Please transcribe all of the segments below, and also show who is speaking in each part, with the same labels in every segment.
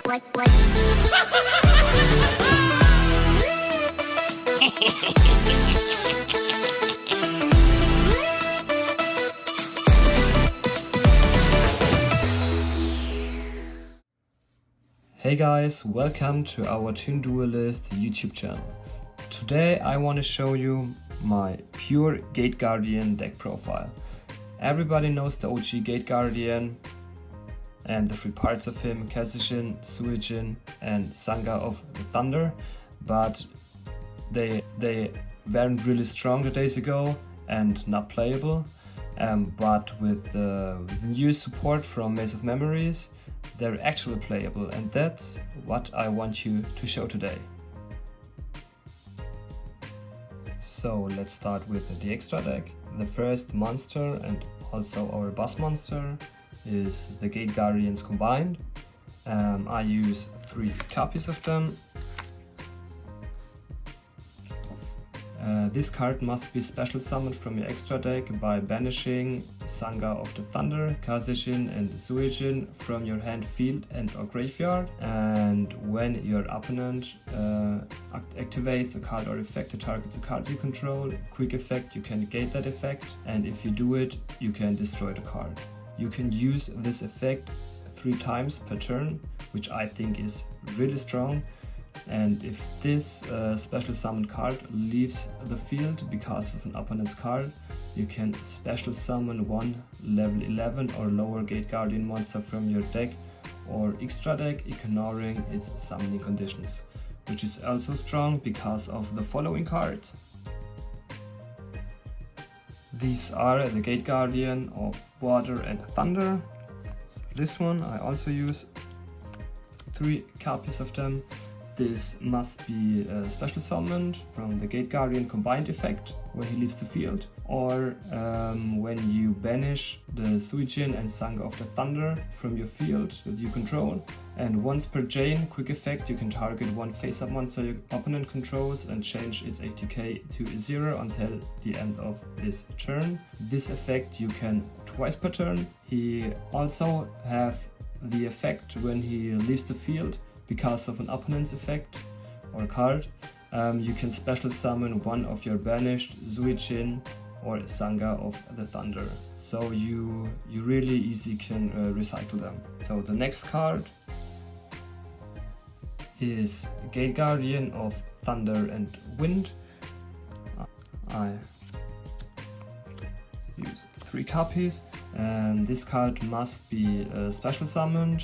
Speaker 1: Hey guys, welcome to our Toon Duelist YouTube channel. Today I want to show you my pure Gate Guardian deck profile. Everybody knows the OG Gate Guardian and the three parts of him, Kazishin, Suijin and Sanga of the Thunder, but they weren't really strong 2 days ago and not playable. But with the new support from Maze of Memories, they're actually playable, and that's what I want you to show today. So let's start with the extra deck. The first monster and also our boss monster is the Gate Guardians combined. I use 3 copies of them. This card must be special summoned from your extra deck by banishing Sanga of the Thunder, Kazishin and Suijin from your hand, field and or graveyard, and when your opponent activates a card or effect that targets a card you control, quick effect, you can negate that effect, and if you do it, you can destroy the card. You can use this effect 3 times per turn, which I think is really strong. And if this special summoned card leaves the field because of an opponent's card, you can special summon 1 level 11 or lower Gate Guardian monster from your deck or extra deck, ignoring its summoning conditions, which is also strong because of the following cards. These are the Gate Guardian of Water and Thunder. So this one I also use 3 copies of them. This must be special summoned from the Gate Guardian combined effect when he leaves the field, or when you banish the Suijin and Sanga of the Thunder from your field that you control. And once per chain, quick effect, you can target 1 face-up monster your opponent controls and change its ATK to 0 until the end of this turn. This effect you can twice per turn. He also have the effect when he leaves the field. Because of an opponent's effect or card, you can special summon 1 of your banished Suijin or Sanga of the Thunder. So you really easy can recycle them. So the next card is Gate Guardian of Thunder and Wind. I use 3 copies, and this card must be special summoned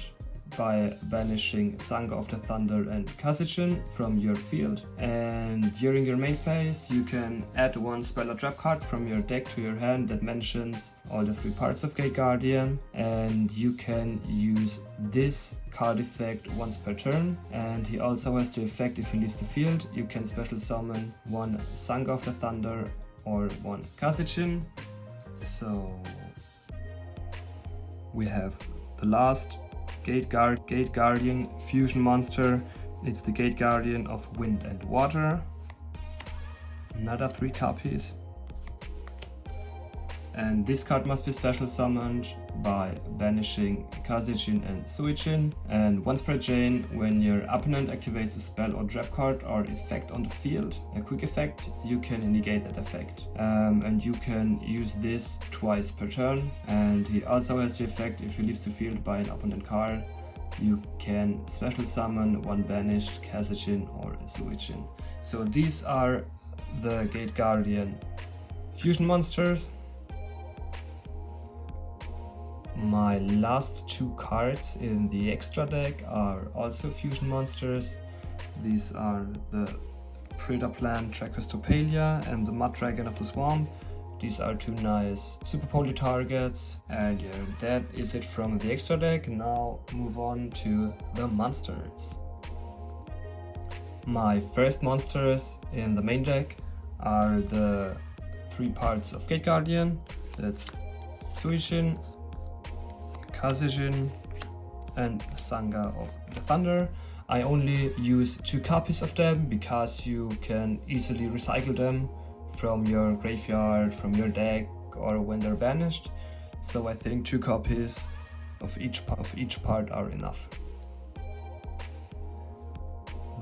Speaker 1: by banishing Sanga of the Thunder and Kazishin from your field. And during your main phase, you can add 1 spell or trap card from your deck to your hand that mentions all the 3 parts of Gate Guardian, and you can use this card effect once per turn. And he also has the effect, if he leaves the field, you can special summon 1 Sanga of the Thunder or 1 Kazishin. So we have the last Gate Guardian fusion monster. It's the Gate Guardian of Wind and Water. Another 3 copies. And this card must be special summoned by banishing Kazishin and Suijin. And once per chain, when your opponent activates a spell or trap card or effect on the field, a quick effect, you can negate that effect. And you can use this twice per turn. And he also has the effect, if he leaves the field by an opponent card, you can special summon 1 banished Kazishin or Suijin. So these are the Gate Guardian fusion monsters. My last 2 cards in the extra deck are also fusion monsters. These are the Predator Plant Trachostopelia and the Mud Dragon of the Swamp. These are 2 nice super poly targets. And yeah, that is it from the extra deck. Now move on to the monsters. My first monsters in the main deck are the 3 parts of Gate Guardian. That's Suijin, Kazishin and Sanga of the Thunder. I only use 2 copies of them because you can easily recycle them from your graveyard, from your deck, or when they're banished. So I think 2 copies of each part are enough.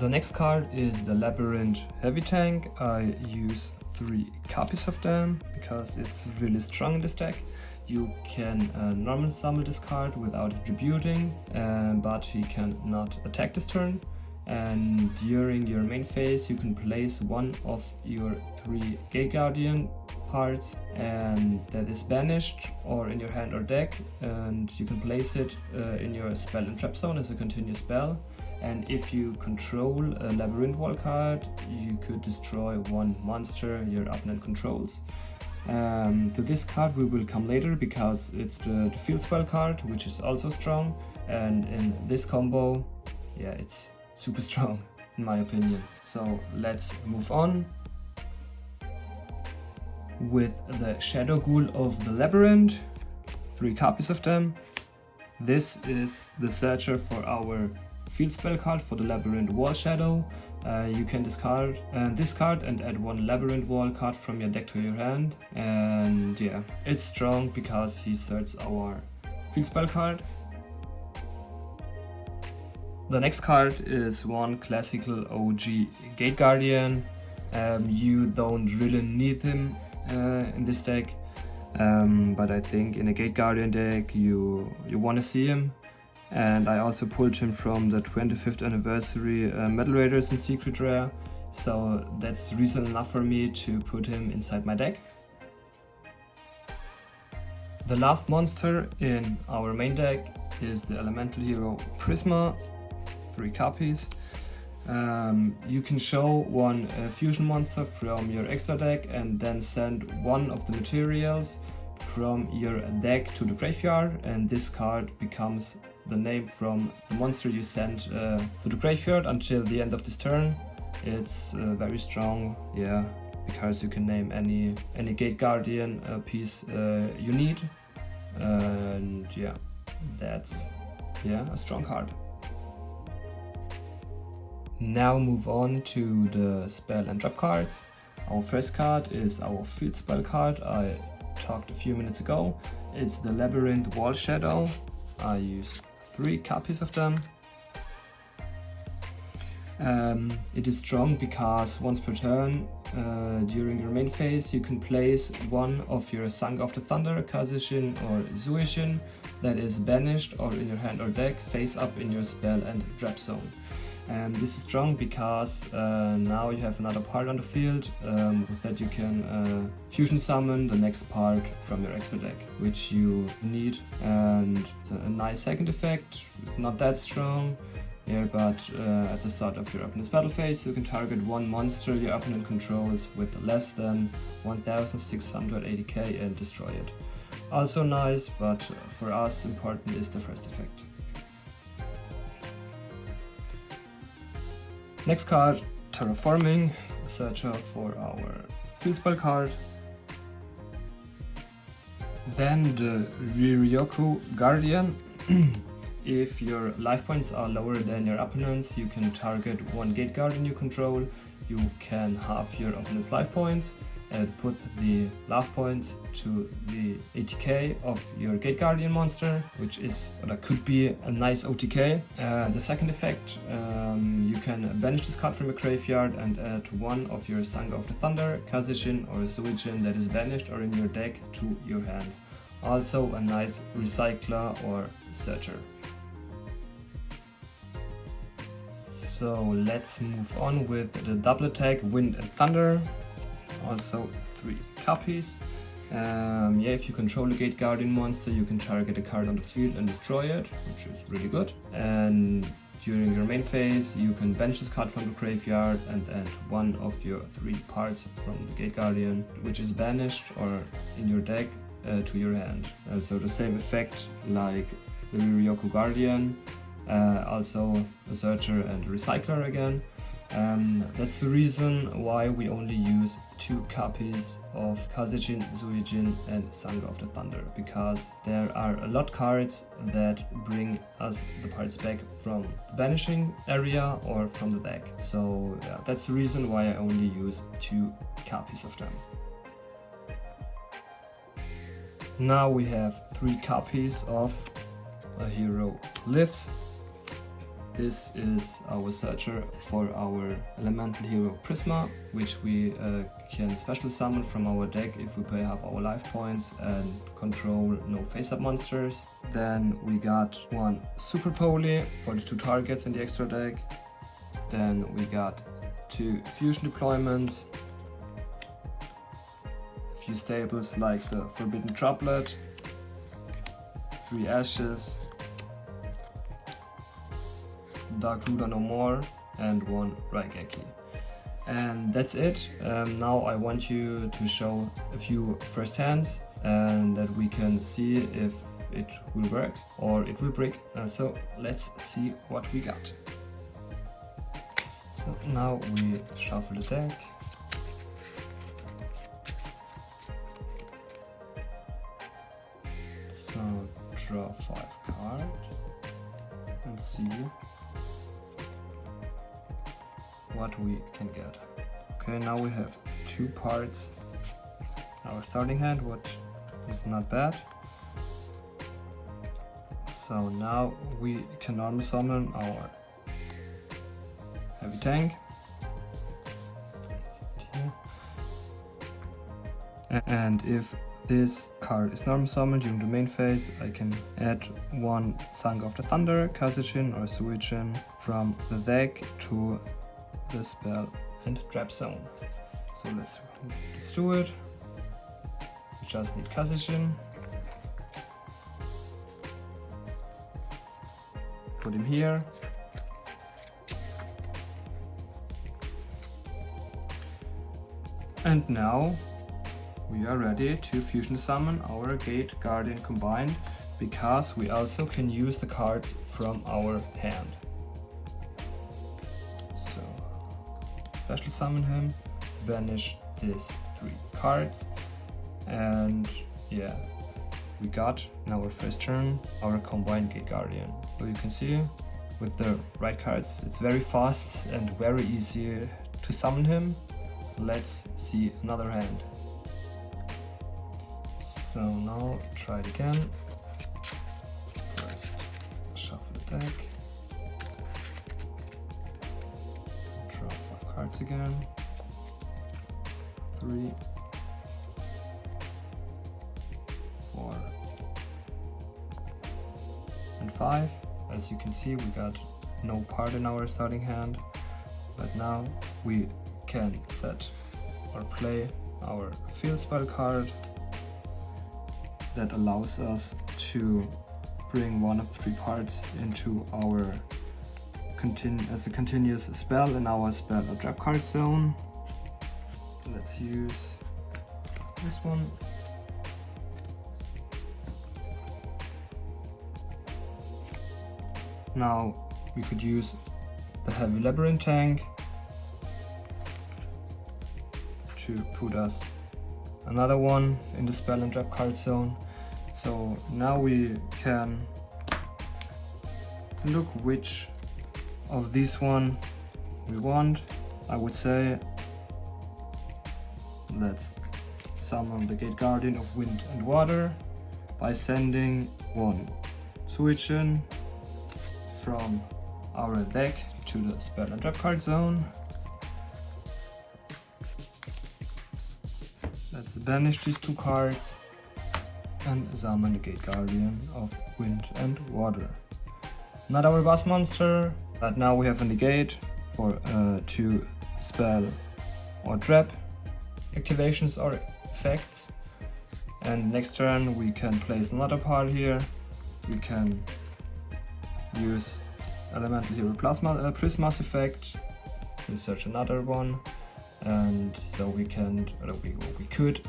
Speaker 1: The next card is the Labyrinth Heavy Tank. I use 3 copies of them because it's really strong in this deck. You can normal summon this card without attributing, but he cannot attack this turn. And during your main phase you can place one of your 3 Gate Guardian parts, and that is banished or in your hand or deck, and you can place it in your spell and trap zone as a continuous spell. And if you control a Labyrinth Wall card, you could destroy 1 monster your opponent controls. To this card we will come later because it's the field spell card, which is also strong, and in this combo, yeah, it's super strong in my opinion. So let's move on with the Shadow Ghoul of the Labyrinth, 3 copies of them. This is the searcher for our field spell card for the Labyrinth Wall Shadow. You can discard this card and add 1 Labyrinth Wall card from your deck to your hand, and yeah, it's strong because he searches our field spell card. The next card is one classical OG Gate Guardian. You don't really need him in this deck, but I think in a Gate Guardian deck you want to see him. And I also pulled him from the 25th anniversary Metal Raiders and Secret Rare, so that's reason enough for me to put him inside my deck. The last monster in our main deck is the Elemental Hero Prisma, 3 copies. You can show 1 fusion monster from your extra deck and then send 1 of the materials from your deck to the graveyard, and this card becomes the name from the monster you sent to the graveyard until the end of this turn. It's very strong, yeah, because you can name any Gate Guardian piece you need, and yeah, that's a strong card. Now move on to the spell and trap cards. Our first card is our field spell card I talked a few minutes ago. It's the Labyrinth Wall Shadow. I use 3 copies of them. It is strong because once per turn during your main phase you can place 1 of your Sanga of the Thunder, Kazishin or Zuishin that is banished or in your hand or deck face up in your spell and trap zone. And this is strong because now you have another part on the field that you can fusion summon the next part from your extra deck, which you need. And it's a nice second effect, not that strong here, but at the start of your opponent's battle phase you can target 1 monster your opponent controls with less than 1680k and destroy it. Also nice, but for us important is the first effect. Next card, Terraforming, a searcher for our field spell card. Then the Riryoku Guardian. If your life points are lower than your opponent's, you can target 1 Gate Guardian you control. You can halve your opponent's life points and put the life points to the ATK of your Gate Guardian monster, which is, or that could be a nice OTK. The second effect, you can banish this card from your graveyard and add 1 of your Sanga of the Thunder, Kazishin or Zuijin that is banished or in your deck to your hand. Also a nice recycler or searcher. So let's move on with the double attack Wind and Thunder. Also 3 copies. If you control a Gate Guardian monster, you can target a card on the field and destroy it, which is really good. And during your main phase, you can bench this card from the graveyard and add 1 of your 3 parts from the Gate Guardian, which is banished or in your deck, to your hand. So the same effect like the Riryoku Guardian, also a searcher and a recycler again. That's the reason why we only use 2 copies of Kazishin, Zuijin and Sanga of the Thunder, because there are a lot of cards that bring us the parts back from the banishing area or from the deck. So yeah, that's the reason why I only use 2 copies of them. Now we have 3 copies of A Hero Lives. This is our searcher for our elemental hero Prisma, which we can special summon from our deck if we have our life points and control no face-up monsters. Then we got one Super Poly for the 2 targets in the extra deck. Then we got 2 fusion deployments, a few staples like the Forbidden Droplet, 3 Ashes, Dark Ruler no more, and 1 Raigeki. And that's it. Now I want you to show a few first hands and that we can see if it will work or it will break. So let's see what we got. So now we shuffle the deck. So draw 5 cards and see what we can get. Okay, now we have 2 parts in our starting hand, which is not bad. So now we can normally summon our heavy tank. And if this card is normal summoned during the main phase, I can add 1 Song of the Thunder, Kazushin or Suichin from the deck to the spell and trap zone. So let's do it. We just need Kazushin. Put him here. And now we are ready to fusion summon our Gate Guardian combined, because we also can use the cards from our hand. So special summon him, banish these 3 cards, and yeah, we got in our first turn our combined Gate Guardian. So you can see with the right cards it's very fast and very easy to summon him. Let's see another hand. So now try it again. First shuffle the deck. Draw 5 cards again. 3, 4, and 5. As you can see, we got no part in our starting hand, but now we can set or play our field spell card that allows us to bring 1 of 3 parts into our as a continuous spell in our spell or trap card zone. Let's use this one. Now we could use the heavy labyrinth tank to put us another one in the spell and trap card zone. So now we can look which of these one we want. I would say let's summon the Gate Guardian of Wind and Water by sending 1 Suichin from our deck to the spell and trap card zone. Let's banish these 2 cards and summon the Gate Guardian of Wind and Water. Not our boss monster, but now we have a negate for 2 spell or trap activations or effects. And next turn we can place another part here. We can use Elemental Hero Prisma's effect to search another one, and so we could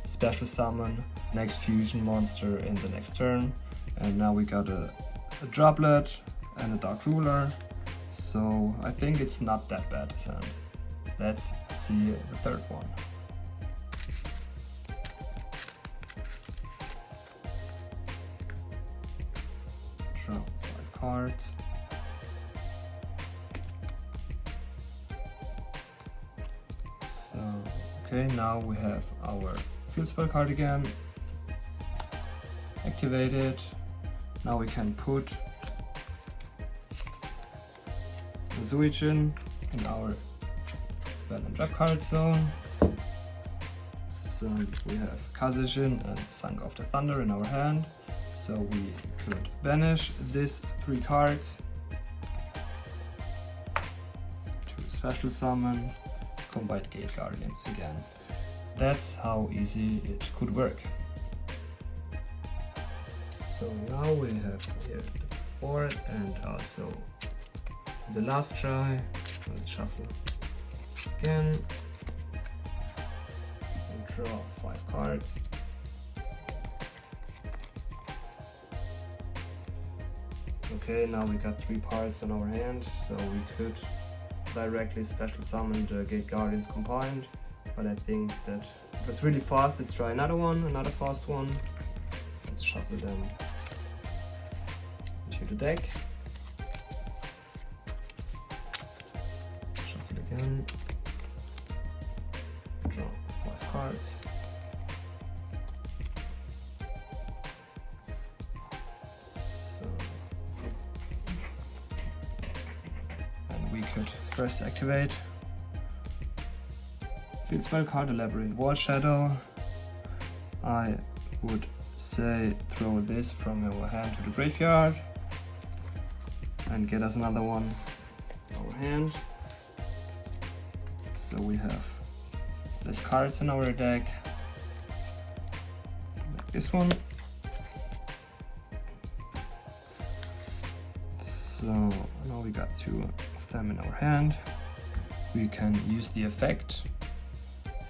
Speaker 1: special summon next fusion monster in the next turn. And now we got a Droplet and a Dark Ruler, so I think it's not that bad as hand. Let's see the third one. Draw 5 cards. Okay, now we have our field spell card again activated. Now we can put Suijin in our spell and trap card zone. So we have Kazejin and Sanga of the Thunder in our hand. So we could banish these 3 cards to special summon Combined Gate Guardian again. That's how easy it could work. So now we have here the 4th and also the last try. Let's shuffle again and draw 5 cards. Okay, now we got 3 parts on our hand, so we could directly special summon the Gate Guardians combined, but I think that it was really fast. Let's try another one, another fast one. Let's shuffle them into the deck. Shuffle again. Draw 5 cards. We could first activate Field Spell card, Elaborate Wall Shadow. I would say throw this from our hand to the graveyard and get us another one in our hand. So we have less cards in our deck, like this one. So now we got 2 of them in our hand. We can use the effect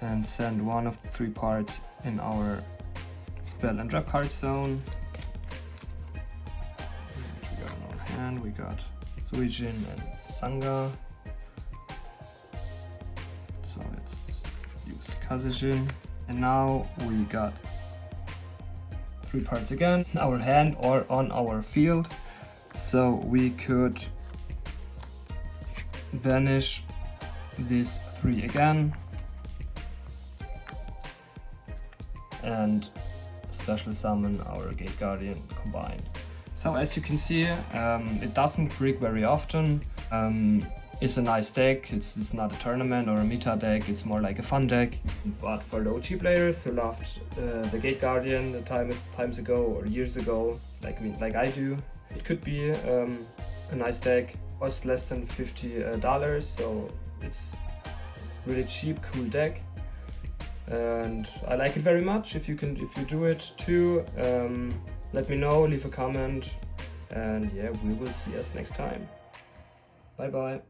Speaker 1: and send one of the 3 parts in our spell and trap card zone. Which we got in our hand. We got Suijin and Sanga. So let's use Kazejin. And now we got 3 parts again in our hand or on our field. So we could banish these 3 again and special summon our Gate Guardian combined. So as you can see, it doesn't break very often. It's a nice deck. It's not a tournament or a meta deck, it's more like a fun deck. But for the OG players who loved the Gate Guardian times ago or years ago, like I do, it could be a nice deck. Costs less than $50, so it's really cheap, cool deck, and I like it very much. If you do it too, let me know, leave a comment, and yeah, we will see us next time. Bye bye.